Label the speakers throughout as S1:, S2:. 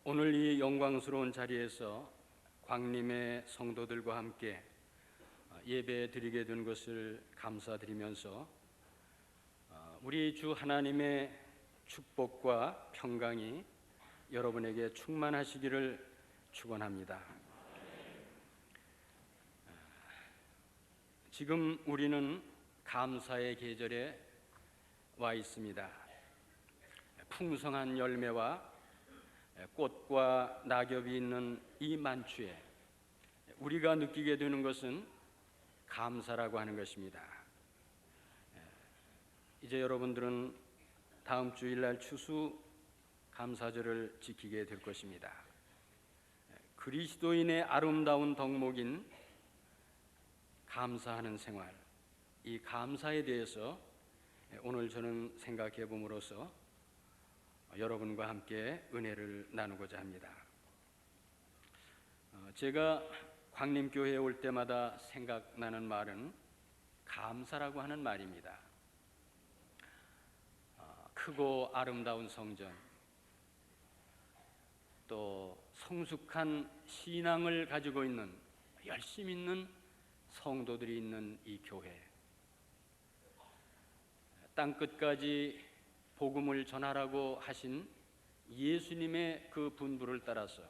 S1: 오늘 이 영광스러운 자리에서 광림의 성도들과 함께 예배 드리게 된 것을 감사드리면서 우리 주 하나님의 축복과 평강이 여러분에게 충만하시기를 축원합니다. 지금 우리는 감사의 계절에 와 있습니다. 풍성한 열매와 꽃과 낙엽이 있는 이 만추에 우리가 느끼게 되는 것은 감사라고 하는 것입니다. 이제 여러분들은 다음 주일날 추수 감사절을 지키게 될 것입니다. 그리스도인의 아름다운 덕목인 감사하는 생활, 이 감사에 대해서 오늘 저는 생각해 봄으로써 여러분과 함께 은혜를 나누고자 합니다. 제가 광림교회에 올 때마다 생각나는 말은 감사라고 하는 말입니다. 크고 아름다운 성전, 또 성숙한 신앙을 가지고 있는 열심 있는 성도들이 있는 이 교회, 땅끝까지 복음을 전하라고 하신 예수님의 그 분부를 따라서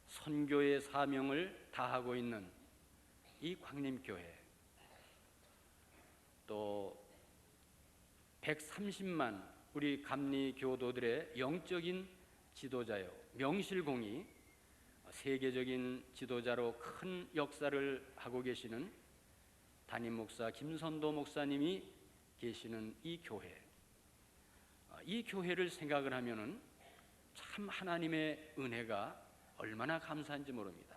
S1: 선교의 사명을 다하고 있는 이 광림교회, 또 130만 우리 감리 교도들의 영적인 지도자요, 명실공히 세계적인 지도자로 큰 역사를 하고 계시는 담임 목사 김선도 목사님이 계시는 이 교회, 이 교회를 생각을 하면은 참 하나님의 은혜가 얼마나 감사한지 모릅니다.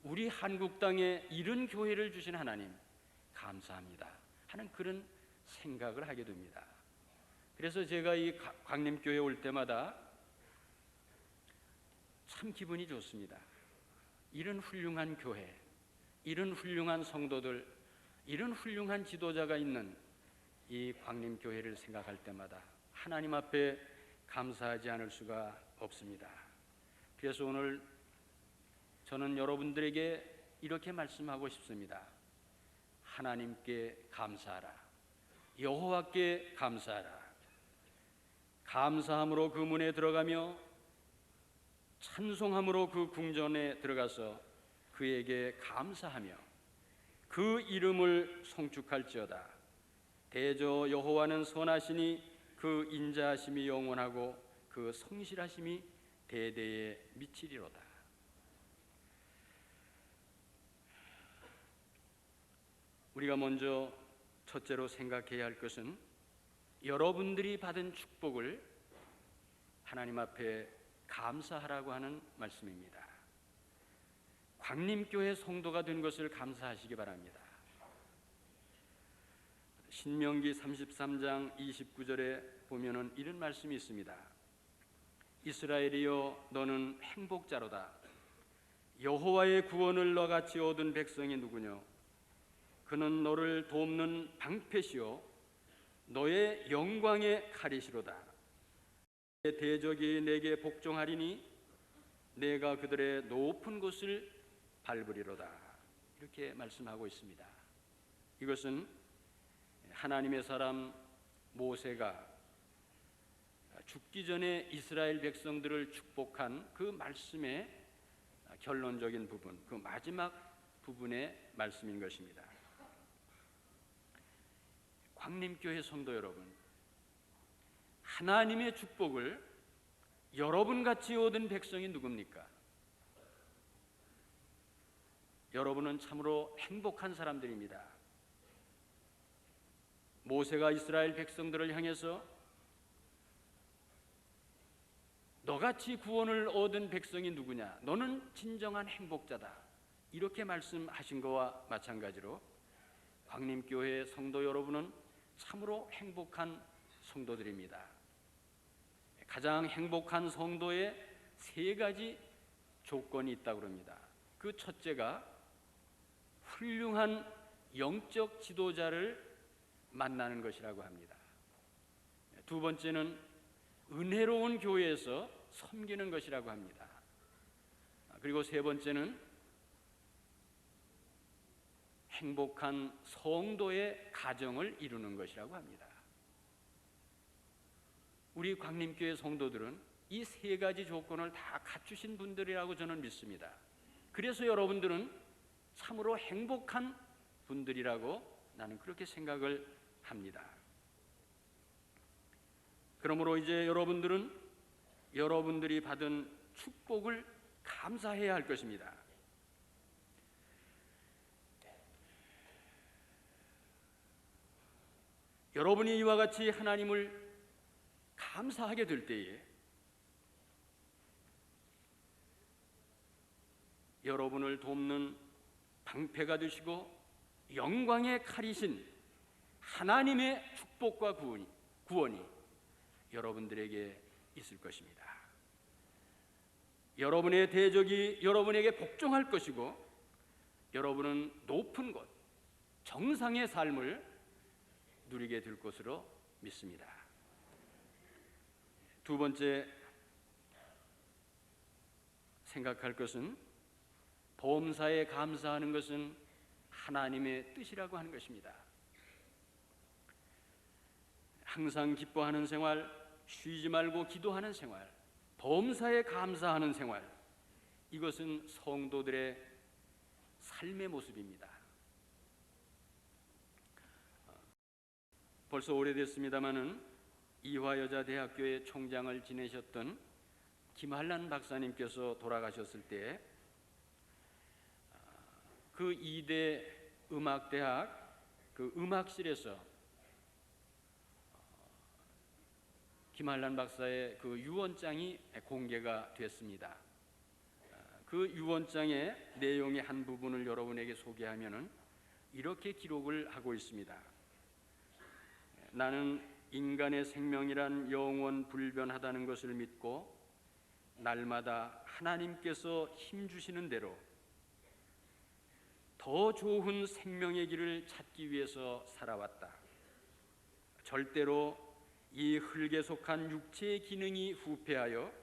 S1: 우리 한국 땅에 이런 교회를 주신 하나님 감사합니다 하는 그런 생각을 하게 됩니다. 그래서 제가 이 광림교회에 올 때마다 참 기분이 좋습니다. 이런 훌륭한 교회, 이런 훌륭한 성도들, 이런 훌륭한 지도자가 있는 이 광림교회를 생각할 때마다 하나님 앞에 감사하지 않을 수가 없습니다. 그래서 오늘 저는 여러분들에게 이렇게 말씀하고 싶습니다. 하나님께 감사하라. 여호와께 감사하라. 감사함으로 그 문에 들어가며 찬송함으로 그 궁전에 들어가서 그에게 감사하며 그 이름을 송축할지어다. 대저 여호와는 선하시니 그 인자하심이 영원하고 그 성실하심이 대대에 미치리로다. 우리가 먼저 첫째로 생각해야 할 것은 여러분들이 받은 축복을 하나님 앞에 감사하라고 하는 말씀입니다. 광림교회 성도가 된 것을 감사하시기 바랍니다. 신명기 33장 29절에 보면은 이런 말씀이 있습니다. 이스라엘이여 너는 행복자로다. 여호와의 구원을 너같이 얻은 백성이 누구뇨? 그는 너를 돕는 방패시요 너의 영광의 칼이시로다. 내 대적이 내게 복종하리니 내가 그들의 높은 곳을 밟으리로다. 이렇게 말씀하고 있습니다. 이것은 하나님의 사람 모세가 죽기 전에 이스라엘 백성들을 축복한 그 말씀의 결론적인 부분, 그 마지막 부분의 말씀인 것입니다. 광림교회 성도 여러분, 하나님의 축복을 여러분같이 얻은 백성이 누굽니까? 여러분은 참으로 행복한 사람들입니다. 모세가 이스라엘 백성들을 향해서 너같이 구원을 얻은 백성이 누구냐? 너는 진정한 행복자다. 이렇게 말씀하신 것과 마찬가지로 광림교회 성도 여러분은 참으로 행복한 성도들입니다. 가장 행복한 성도의 세 가지 조건이 있다고 합니다. 그 첫째가 훌륭한 영적 지도자를 만나는 것이라고 합니다. 두 번째는 은혜로운 교회에서 섬기는 것이라고 합니다. 그리고 세 번째는 행복한 성도의 가정을 이루는 것이라고 합니다. 우리 광림교회 성도들은 이 세 가지 조건을 다 갖추신 분들이라고 저는 믿습니다. 그래서 여러분들은 참으로 행복한 분들이라고 나는 그렇게 생각을 합니다. 그러므로 이제 여러분들은 여러분들이 받은 축복을 감사해야 할 것입니다. 여러분이 이와 같이 하나님을 감사하게 될 때에 여러분을 돕는 방패가 되시고 영광의 칼이신 하나님의 축복과 구원이 여러분들에게 있을 것입니다. 여러분의 대적이 여러분에게 복종할 것이고 여러분은 높은 곳, 정상의 삶을 누리게 될 것으로 믿습니다. 두 번째 생각할 것은 범사에 감사하는 것은 하나님의 뜻이라고 하는 것입니다. 항상 기뻐하는 생활, 쉬지 말고 기도하는 생활, 범사에 감사하는 생활, 이것은 성도들의 삶의 모습입니다. 벌써 오래됐습니다마는 이화여자대학교의 총장을 지내셨던 김한란 박사님께서 돌아가셨을 때 그 이대 음악대학 그 음악실에서 김한란 박사의 그 유언장이 공개가 됐습니다. 그 유언장의 내용의 한 부분을 여러분에게 소개하면은 이렇게 기록을 하고 있습니다. 나는 인간의 생명이란 영원 불변하다는 것을 믿고 날마다 하나님께서 힘주시는 대로 더 좋은 생명의 길을 찾기 위해서 살아왔다. 절대로 이 흙에 속한 육체의 기능이 후퇴하여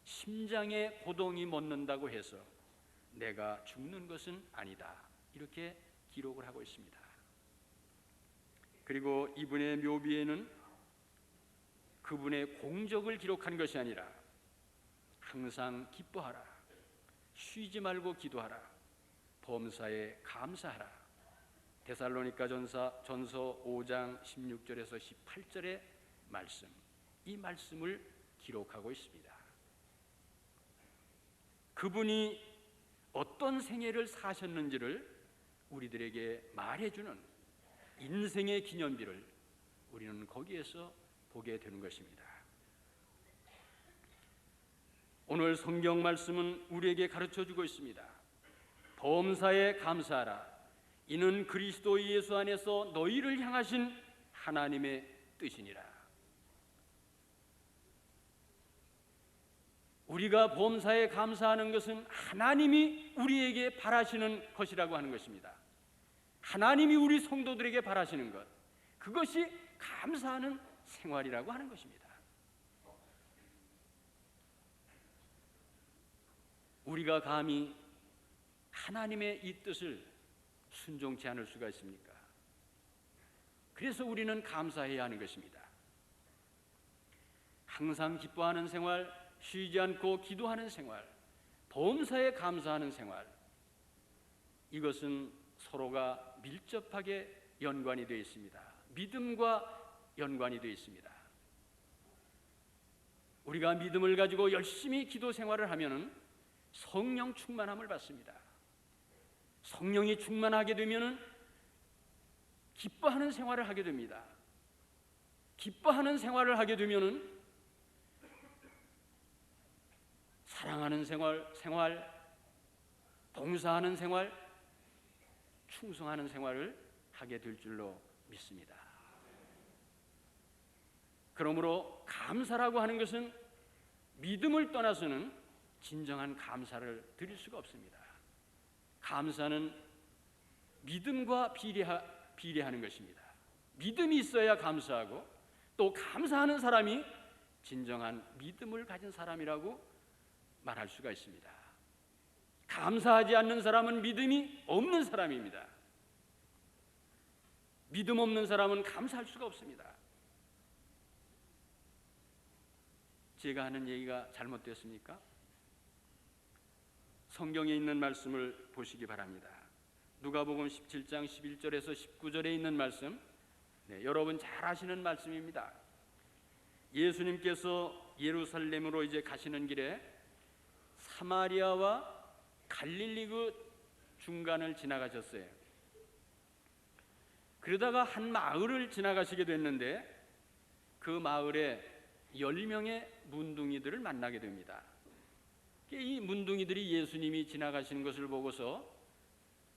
S1: 심장에 고동이 멎는다고 해서 내가 죽는 것은 아니다. 이렇게 기록을 하고 있습니다. 그리고 이분의 묘비에는 그분의 공적을 기록한 것이 아니라 항상 기뻐하라, 쉬지 말고 기도하라, 범사에 감사하라, 데살로니가 전서 5장 16절에서 18절의 말씀, 이 말씀을 기록하고 있습니다. 그분이 어떤 생애를 사셨는지를 우리들에게 말해주는 인생의 기념비를 우리는 거기에서 보게 되는 것입니다. 오늘 성경 말씀은 우리에게 가르쳐주고 있습니다. 범사에 감사하라. 이는 그리스도 예수 안에서 너희를 향하신 하나님의 뜻이니라. 우리가 범사에 감사하는 것은 하나님이 우리에게 바라시는 것이라고 하는 것입니다. 하나님이 우리 성도들에게 바라시는 것, 그것이 감사하는 생활이라고 하는 것입니다. 우리가 감히 하나님의 이 뜻을 순종치 않을 수가 있습니까? 그래서 우리는 감사해야 하는 것입니다. 항상 기뻐하는 생활, 쉬지 않고 기도하는 생활, 범사에 감사하는 생활, 이것은 서로가 밀접하게 연관이 되어 있습니다. 믿음과 연관이 되어 있습니다. 우리가 믿음을 가지고 열심히 기도 생활을 하면은 성령 충만함을 받습니다. 성령이 충만하게 되면은 기뻐하는 생활을 하게 됩니다. 기뻐하는 생활을 하게 되면은 사랑하는 생활, 봉사하는 생활, 충성하는 생활을 하게 될 줄로 믿습니다. 그러므로 감사라고 하는 것은 믿음을 떠나서는 진정한 감사를 드릴 수가 없습니다. 감사는 믿음과 비례하는 것입니다. 믿음이 있어야 감사하고 또 감사하는 사람이 진정한 믿음을 가진 사람이라고 말할 수가 있습니다. 감사하지 않는 사람은 믿음이 없는 사람입니다. 믿음 없는 사람은 감사할 수가 없습니다. 제가 하는 얘기가 잘못됐습니까? 성경에 있는 말씀을 보시기 바랍니다. 누가복음 17장 11절에서 19절에 있는 말씀, 여러분 잘 아시는 말씀입니다. 예수님께서 예루살렘으로 이제 가시는 길에 사마리아와 갈릴리 그 중간을 지나가셨어요. 그러다가 한 마을을 지나가시게 됐는데 그 마을에 10명의 문둥이들을 만나게 됩니다. 이 문둥이들이 예수님이 지나가시는 것을 보고서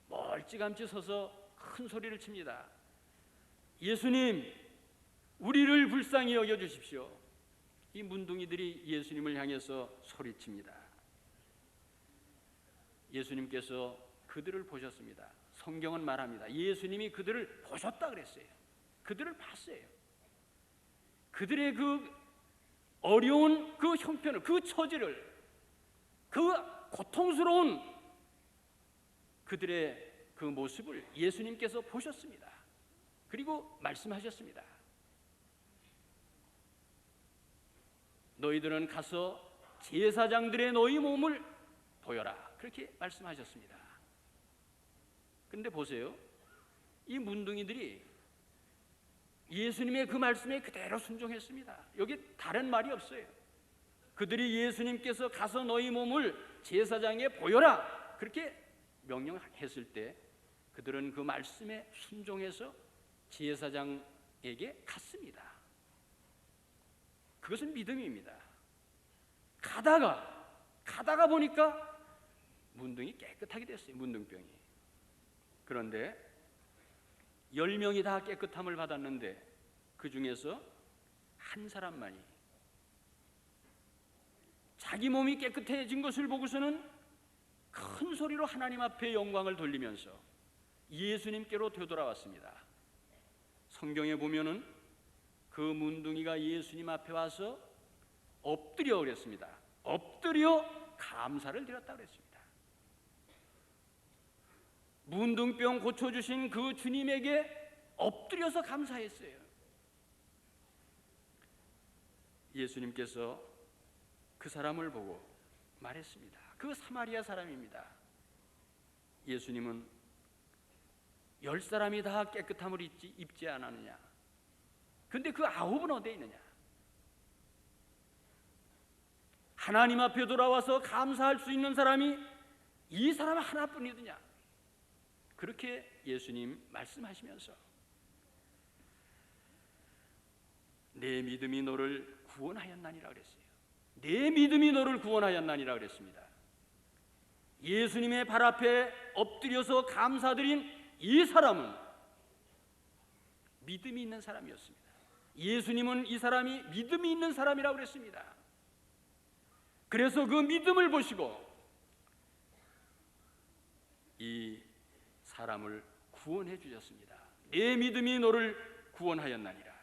S1: 멀찌감치 서서 큰 소리를 칩니다. 예수님, 우리를 불쌍히 여겨주십시오. 이 문둥이들이 예수님을 향해서 소리칩니다. 예수님께서 그들을 보셨습니다. 성경은 말합니다. 예수님이 그들을 보셨다 그랬어요. 그들을 봤어요. 그들의 그 어려운 그 형편을, 그 처지를, 그 고통스러운 그들의 그 모습을 예수님께서 보셨습니다. 그리고 말씀하셨습니다. 너희들은 가서 제사장들의 너희 몸을 보여라. 그렇게 말씀하셨습니다. 그런데 보세요. 이 문둥이들이 예수님의 그 말씀에 그대로 순종했습니다. 여기 다른 말이 없어요. 그들이 예수님께서 가서 너희 몸을 제사장에 보여라 그렇게 명령했을 때 그들은 그 말씀에 순종해서 제사장에게 갔습니다. 그것은 믿음입니다. 가다가 보니까 문둥이 깨끗하게 됐어요. 문둥병이. 그런데 10명이 다 깨끗함을 받았는데 그 중에서 한 사람만이 자기 몸이 깨끗해진 것을 보고서는 큰 소리로 하나님 앞에 영광을 돌리면서 예수님께로 되돌아왔습니다. 성경에 보면은 그 문둥이가 예수님 앞에 와서 엎드려 그랬습니다. 엎드려 감사를 드렸다 그랬습니다. 문둥병 고쳐주신 그 주님에게 엎드려서 감사했어요. 예수님께서 그 사람을 보고 말했습니다. 그 사마리아 사람입니다. 예수님은 10사람이 다 깨끗함을 입지 않았느냐? 근데 그 9은 어디에 있느냐? 하나님 앞에 돌아와서 감사할 수 있는 사람이 이 사람 하나뿐이더냐? 그렇게 예수님 말씀하시면서 내 믿음이 너를 구원하였나니라 그랬어요. 내 믿음이 너를 구원하였나니라 그랬습니다. 예수님의 발 앞에 엎드려서 감사드린 이 사람은 믿음이 있는 사람이었습니다. 예수님은 이 사람이 믿음이 있는 사람이라고 그랬습니다. 그래서 그 믿음을 보시고 이 사람을 구원해 주셨습니다. 내 믿음이 너를 구원하였나니라.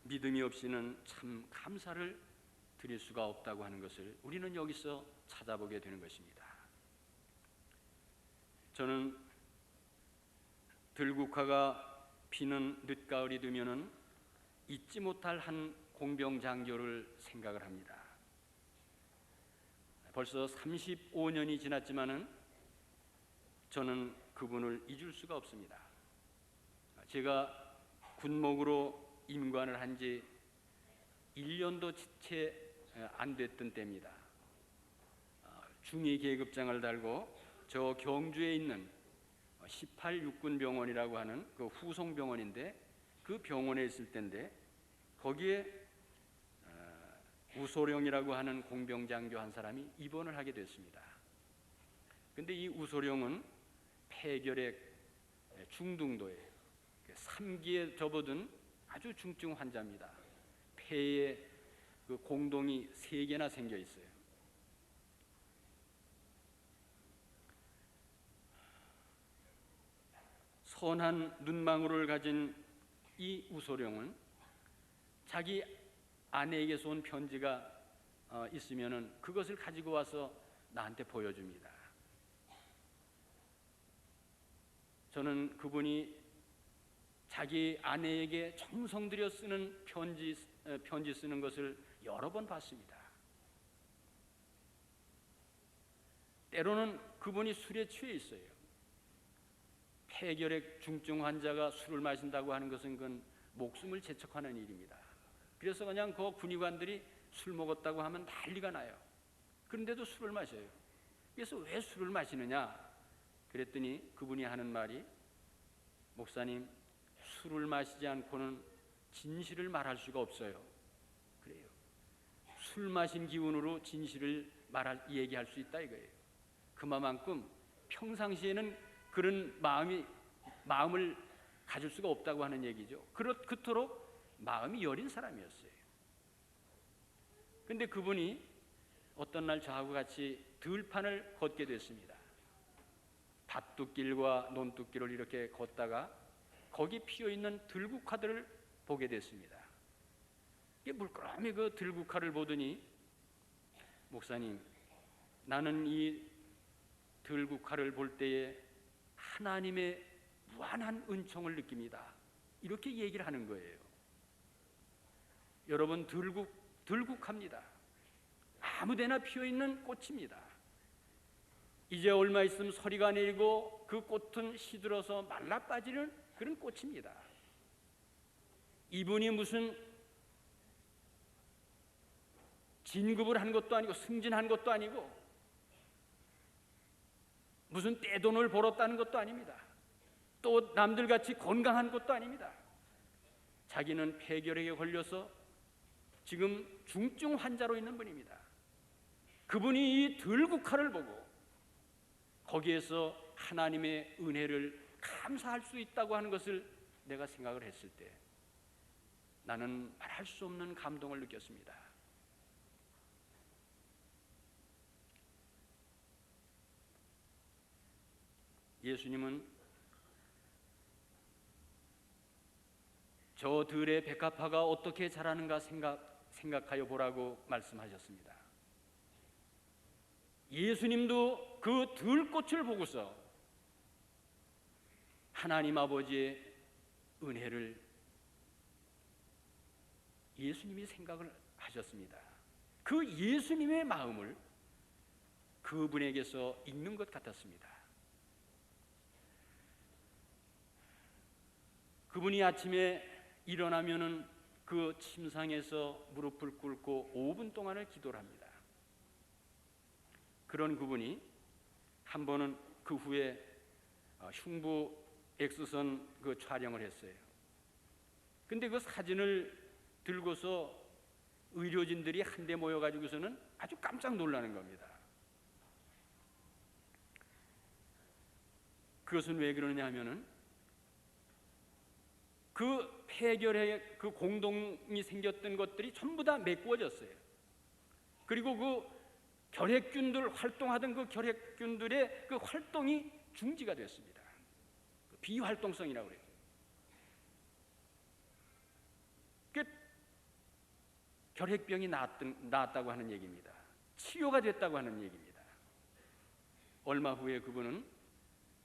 S1: 믿음이 없이는 참 감사를 드릴 수가 없다고 하는 것을 우리는 여기서 찾아보게 되는 것입니다. 저는 들국화가 피는 늦가을이 되면은 잊지 못할 한 공병장교를 생각을 합니다. 벌써 35년이 지났지만은 저는 그분을 잊을 수가 없습니다. 제가 군목으로 임관을 한 지 1년도 채 안 됐던 때입니다. 중위 계급장을 달고 저 경주에 있는 18 육군병원이라고 하는 그 후송병원인데 그 병원에 있을 때인데 거기에 우소룡이라고 하는 공병장교 한 사람이 입원을 하게 됐습니다. 근데 이 우소룡은 폐결핵 중등도예요. 3기에 접어든 아주 중증 환자입니다. 폐에 그 공동이 3개나 생겨 있어요. 선한 눈망울을 가진 이 우소룡은 자기 아내에게서 온 편지가 있으면은 그것을 가지고 와서 나한테 보여줍니다. 저는 그분이 자기 아내에게 정성 들여 쓰는 편지 쓰는 것을 여러 번 봤습니다. 때로는 그분이 술에 취해 있어요. 폐결핵 중증 환자가 술을 마신다고 하는 것은 그건 목숨을 재촉하는 일입니다. 그래서 그냥 그 군의관들이 술 먹었다고 하면 난리가 나요. 그런데도 술을 마셔요. 그래서 왜 술을 마시느냐? 그랬더니 그분이 하는 말이, 목사님, 술을 마시지 않고는 진실을 말할 수가 없어요. 그래요. 술 마신 기운으로 진실을 얘기할 수 있다 이거예요. 그만큼 평상시에는 그런 마음을 가질 수가 없다고 하는 얘기죠. 그토록 마음이 여린 사람이었어요. 그런데 그분이 어떤 날 저하고 같이 들판을 걷게 됐습니다. 밭둑길과 논둑길을 이렇게 걷다가 거기 피어있는 들국화들을 보게 됐습니다. 물끄러미 그 들국화를 보더니, 목사님, 나는 이 들국화를 볼 때에 하나님의 무한한 은총을 느낍니다. 이렇게 얘기를 하는 거예요. 여러분, 들국화입니다. 아무데나 피어있는 꽃입니다. 이제 얼마 있으면 서리가 내리고 그 꽃은 시들어서 말라 빠지는 그런 꽃입니다. 이분이 무슨 진급을 한 것도 아니고 승진한 것도 아니고 무슨 떼돈을 벌었다는 것도 아닙니다. 또 남들같이 건강한 것도 아닙니다. 자기는 폐결핵에 걸려서 지금 중증 환자로 있는 분입니다. 그분이 이 들국화를 보고 거기에서 하나님의 은혜를 감사할 수 있다고 하는 것을 내가 생각을 했을 때 나는 말할 수 없는 감동을 느꼈습니다. 예수님은 저 들의 백합화가 어떻게 자라는가 생각하여 보라고 말씀하셨습니다. 예수님도 그 들꽃을 보고서 하나님 아버지의 은혜를 예수님이 생각을 하셨습니다. 그 예수님의 마음을 그분에게서 읽는 것 같았습니다. 그분이 아침에 일어나면은 그 침상에서 무릎을 꿇고 5분 동안을 기도를 합니다. 그런 그분이 한 번은 그 후에 흉부 엑스선 그 촬영을 했어요. 근데 그 사진을 들고서 의료진들이 한데 모여가지고서는 아주 깜짝 놀라는 겁니다. 그것은 왜 그러냐 하면은 그 폐결핵 그 공동이 생겼던 것들이 전부 다 메꾸어졌어요. 그리고 그 결핵균들 활동하던 그 결핵균들의 그 활동이 중지가 됐습니다. 비활동성이라고 그래요. 결핵병이 나았다고 하는 얘기입니다. 치료가 됐다고 하는 얘기입니다. 얼마 후에 그분은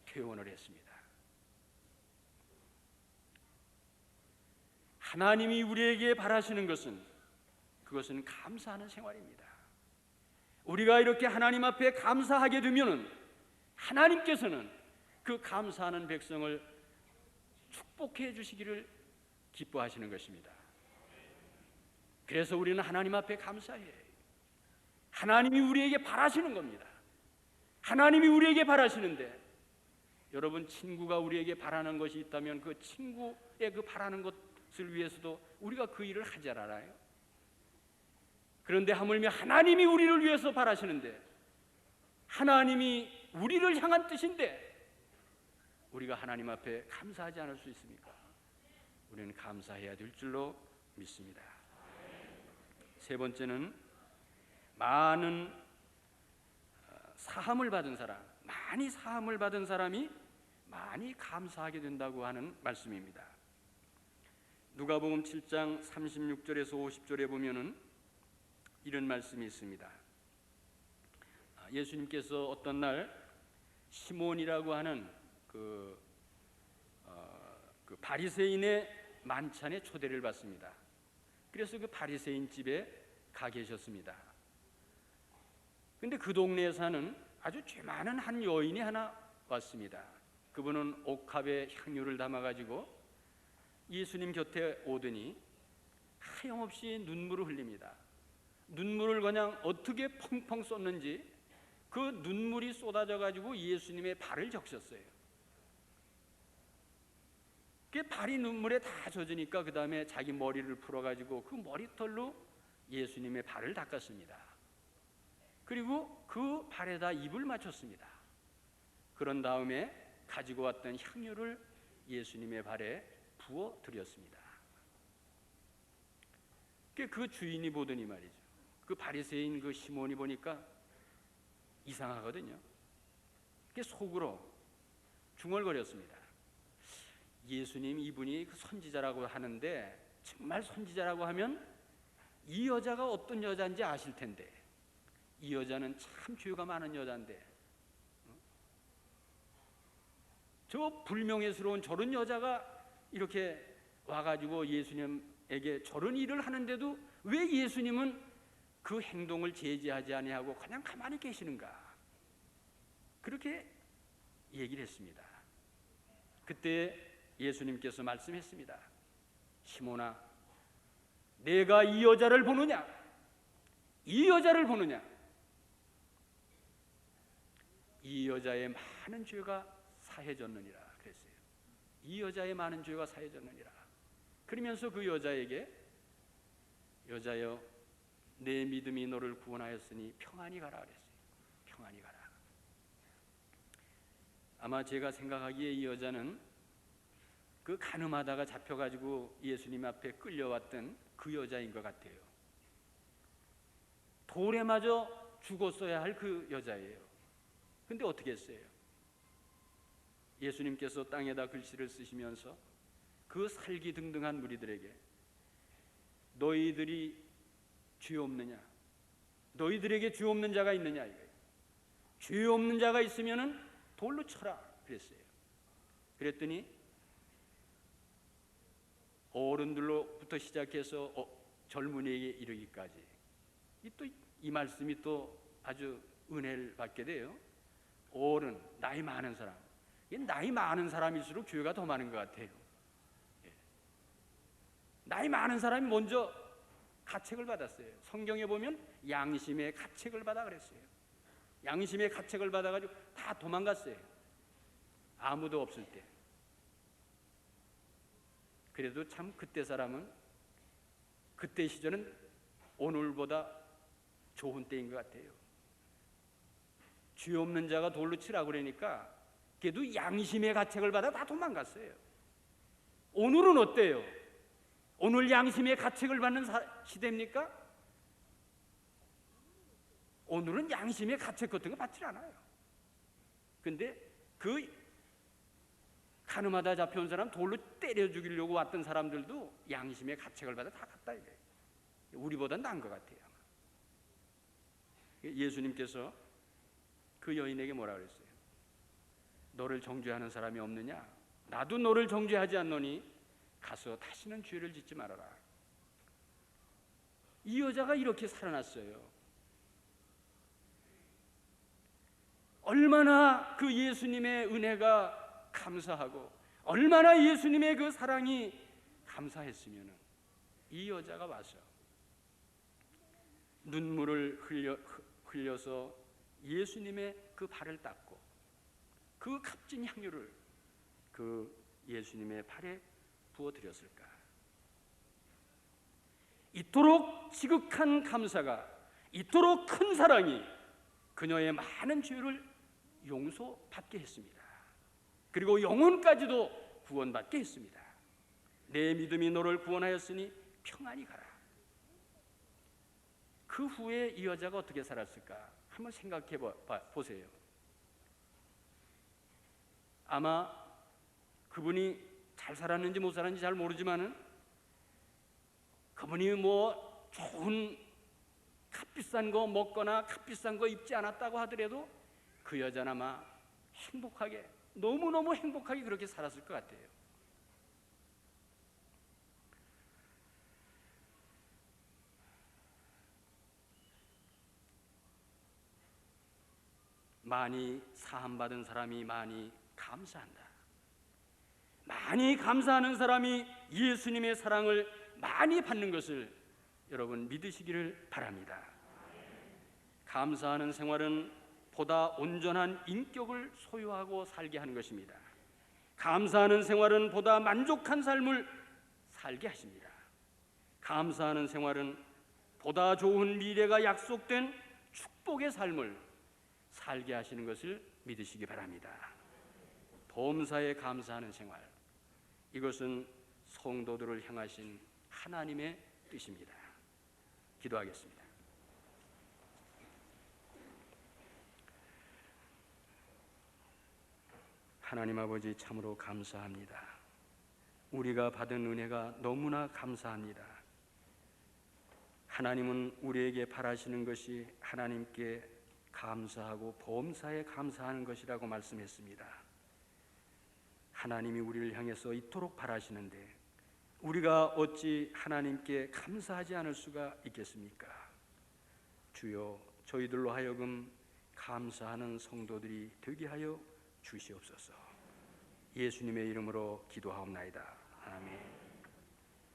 S1: 퇴원을 했습니다. 하나님이 우리에게 바라시는 것은 그것은 감사하는 생활입니다. 우리가 이렇게 하나님 앞에 감사하게 되면은 하나님께서는 그 감사하는 백성을 축복해 주시기를 기뻐하시는 것입니다. 그래서 우리는 하나님 앞에 감사해요. 하나님이 우리에게 바라시는 겁니다. 하나님이 우리에게 바라시는데, 여러분, 친구가 우리에게 바라는 것이 있다면 그 친구의 그 바라는 것을 위해서도 우리가 그 일을 하지 않아요? 그런데 하물며 하나님이 우리를 위해서 바라시는데, 하나님이 우리를 향한 뜻인데 우리가 하나님 앞에 감사하지 않을 수 있습니까? 우리는 감사해야 될 줄로 믿습니다. 세 번째는 많이 사함을 받은 사람이 많이 감사하게 된다고 하는 말씀입니다. 누가복음 7장 36절에서 50절에 보면은 이런 말씀이 있습니다. 예수님께서 어떤 날 시몬이라고 하는 그 바리새인의 만찬에 초대를 받습니다. 그래서 그 바리새인 집에 가 계셨습니다. 근데 그 동네에 사는 아주 죄 많은 한 여인이 하나 왔습니다. 그분은 옥합에 향유를 담아가지고 예수님 곁에 오더니 하염없이 눈물을 흘립니다. 눈물을 그냥 어떻게 펑펑 쏟는지 그 눈물이 쏟아져가지고 예수님의 발을 적셨어요. 그 발이 눈물에 다 젖으니까 그 다음에 자기 머리를 풀어가지고 그 머리털로 예수님의 발을 닦았습니다. 그리고 그 발에다 입을 맞췄습니다. 그런 다음에 가지고 왔던 향유를 예수님의 발에 부어 드렸습니다. 그 주인이 보더니 말이죠. 그 바리새인 그 시몬이 보니까 이상하거든요. 속으로 중얼거렸습니다. 예수님 이분이 그 선지자라고 하는데 정말 선지자라고 하면 이 여자가 어떤 여자인지 아실 텐데 이 여자는 참 죄가 많은 여자인데 저 불명예스러운 저런 여자가 이렇게 와가지고 예수님에게 저런 일을 하는데도 왜 예수님은 그 행동을 제지하지 아니하고 그냥 가만히 계시는가? 그렇게 얘기를 했습니다. 그때 예수님께서 말씀했습니다. 시몬아, 내가 이 여자를 보느냐? 이 여자를 보느냐? 이 여자의 많은 죄가 사해졌느니라 그랬어요. 이 여자의 많은 죄가 사해졌느니라. 그러면서 그 여자에게 여자여 내 믿음이 너를 구원하였으니 평안히 가라 그랬어요. 평안히 가라. 아마 제가 생각하기에 이 여자는 그 가늠하다가 잡혀가지고 예수님 앞에 끌려왔던 그 여자인 것 같아요. 돌에 맞아 죽었어야 할 그 여자예요. 근데 어떻게 했어요? 예수님께서 땅에다 글씨를 쓰시면서 그 살기등등한 무리들에게 너희들이 죄 없느냐? 너희들에게 죄 없는 자가 있느냐? 죄 없는 자가 있으면은 돌로 쳐라 그랬어요. 그랬더니 어른들로부터 시작해서 젊은이에게 이르기까지 이 말씀이 또 아주 은혜를 받게 돼요. 어른, 나이 많은 사람. 나이 많은 사람일수록 죄가 더 많은 것 같아요. 나이 많은 사람이 먼저 가책을 받았어요. 성경에 보면 양심의 가책을 받아 그랬어요. 양심의 가책을 받아가지고 다 도망갔어요. 아무도 없을 때. 그래도 참 그때 사람은 그때 시절은 오늘보다 좋은 때인 것 같아요. 죄 없는 자가 돌로 치라고 그러니까 그래도 양심의 가책을 받아 다 도망갔어요. 오늘은 어때요? 오늘 양심의 가책을 받는 시대입니까? 오늘은 양심의 가책 같은 거 받지 않아요. 근데 그 가늠하다 잡혀온 사람 돌로 때려 죽이려고 왔던 사람들도 양심의 가책을 받아 다 갔다 이거예요. 우리보다 나은 것 같아요. 예수님께서 그 여인에게 뭐라 그랬어요? 너를 정죄하는 사람이 없느냐? 나도 너를 정죄하지 않노니 가서 다시는 죄를 짓지 말아라. 이 여자가 이렇게 살아났어요. 얼마나 그 예수님의 은혜가 감사하고 얼마나 예수님의 그 사랑이 감사했으면 이 여자가 와서 눈물을 흘려서 예수님의 그 발을 닦고 그 값진 향유를 그 예수님의 발에 부어드렸을까? 이토록 지극한 감사가, 이토록 큰 사랑이 그녀의 많은 죄를 용서받게 했습니다. 그리고 영혼까지도 구원받게 했습니다. 내 믿음이 너를 구원하였으니 평안히 가라. 그 후에 이 여자가 어떻게 살았을까? 한번 생각해 보세요. 아마 그분이 잘 살았는지 못 살았는지 잘 모르지만은 그분이 뭐 좋은 값비싼 거 먹거나 값비싼 거 입지 않았다고 하더라도 그 여자는 아마 행복하게, 너무너무 행복하게 그렇게 살았을 것 같아요. 많이 사함받은 사람이 많이 감사한다. 많이 감사하는 사람이 예수님의 사랑을 많이 받는 것을 여러분 믿으시기를 바랍니다. 감사하는 생활은 보다 온전한 인격을 소유하고 살게 하는 것입니다. 감사하는 생활은 보다 만족한 삶을 살게 하십니다. 감사하는 생활은 보다 좋은 미래가 약속된 축복의 삶을 살게 하시는 것을 믿으시기 바랍니다. 범사에 감사하는 생활, 이것은 성도들을 향하신 하나님의 뜻입니다. 기도하겠습니다. 하나님 아버지, 참으로 감사합니다. 우리가 받은 은혜가 너무나 감사합니다. 하나님은 우리에게 바라시는 것이 하나님께 감사하고 범사에 감사하는 것이라고 말씀했습니다. 하나님이 우리를 향해서 이토록 바라시는데 우리가 어찌 하나님께 감사하지 않을 수가 있겠습니까? 주여, 저희들로 하여금 감사하는 성도들이 되게 하여 주시옵소서. 예수님의 이름으로 기도하옵나이다. 아멘.